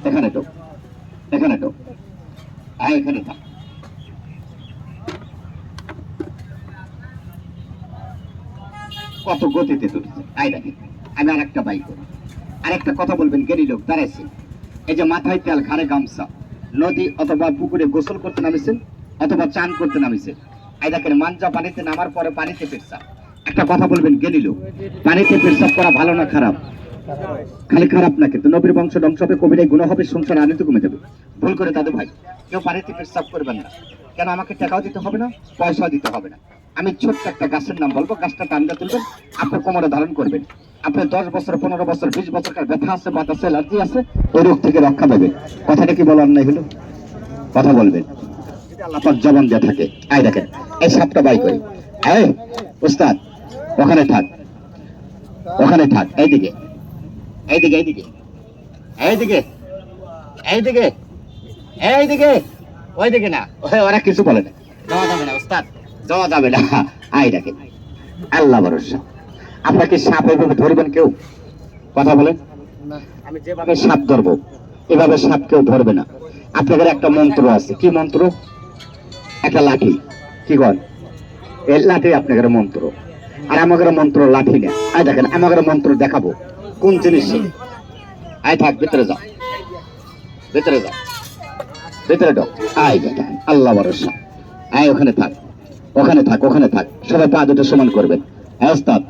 এখানে ঢোক, এখানে ঢোক, আয় এখানে থাক। কত গতিতে তুলছে, আয় দেখেন। আমি আর একটা বাইক করি, আর একটা কথা বলবেন। জ্ঞানী লোক দাঁড়াইছে, এই যে মাথায় তেল, ঘাড়ে গামছা, নদী অথবা পুকুরে গোসল করতে নামিছেন অথবা চান করতে নামিছেন। এই দেখেন মাঞ্জা পানিতে নামার পরে পানিতে পেশাব। একটা কথা বলবেন জ্ঞানী লোক, পানিতে পেশাব করা ভালো না খারাপ? খালি খারাপ না, কিন্তু নবীর বংশ ধ্বংস হবে, কবিরাই গুণ হবে, সংসার আনিতে কমে যাবে। ভুল করে দাদু ভাই কেউ পানিতে পেশাব করবেন না। কেন? আমাকে টাকাও দিতে হবে না, পয়সাও দিতে হবে না। আমি ছোট্ট একটা গাছের নাম বলবো, গাছটা টান্দা তুলবেন, আপনার কোমরে ধারণ করবেন। আপনার 10 বছর, 15 বছর, 20 বছরকার ব্যথা আছে, বাতাসে অ্যালার্জি আছে, ওই রোগ থেকে রক্ষা দেবে। কথাটা কি বলার নাই হলো? কথা বলবেন, আল্লাহ পাক জবান দেয়া থাকে। আয় দেখেন, এই সাপটা বাই করি। এই উস্তাদ, ওখানে থাক, ওখানে থাক, এইদিকে, এইদিকে, এইদিকে, এইদিকে, এইদিকে, এইদিকে, ওইদিকে না, ওরা কিছু বলে না, যাওয়া যাবে না উস্তাদ, যাওয়া যাবে না। আয় দেখেন, আল্লাহ ভরসা। আপনাকে সাপ এভাবে ধরবেন কেউ? কথা বলেন। আমি যেভাবে সাপ ধরবো এভাবে সাপ কেউ ধরবে না। আপনাদের একটা মন্ত্র আছে, কি মন্ত্র? একটা লাঠি, কি কর, এই লাঠি আপনাদের মন্ত্র, আর আমাদের মন্ত্র লাঠি না। আয় দেখেন, আমাদের মন্ত্র দেখাবো কোন জিনিস। আয় থাক, ভিতরে যাও, ভিতরে যাও, ভিতরে ঢোক। আয় বেটা, আল্লাহ ভরসা। আয় ওখানে থাক, ওখানে থাক, ওখানে থাক, সবাই পা দুটো সমান করবেন। হ্যাঁ ওস্তাদ,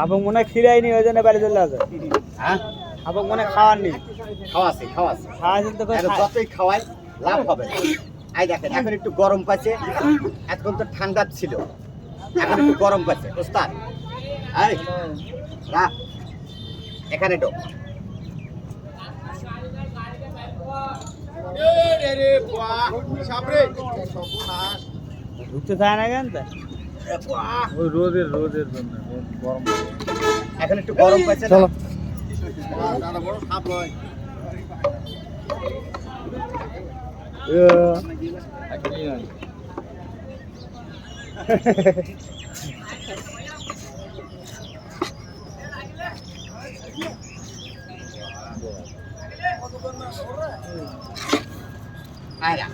আবং মনে খিরাইনি ওই জন্য বাড়ি চলে আসে। হ্যাঁ আবং মনে খাওয়ার নেই, খাওয়াছি, খাওয়াছি, খাওয়াছেন তো যতই খাওয়াই লাভ হবে না। আই দেখেন, এখন একটু গরম পাচ্ছে, এখন তো ঠান্ডা ছিল, এখন একটু গরম পাচ্ছে। ওস্তাদ আই রাখ, এখানে ঢোক। ঢুকতে চায় না কেন? ওই রোদের জন্য গরম, এখন একটু গরম পাচ্ছে। চলো আয় রাখ।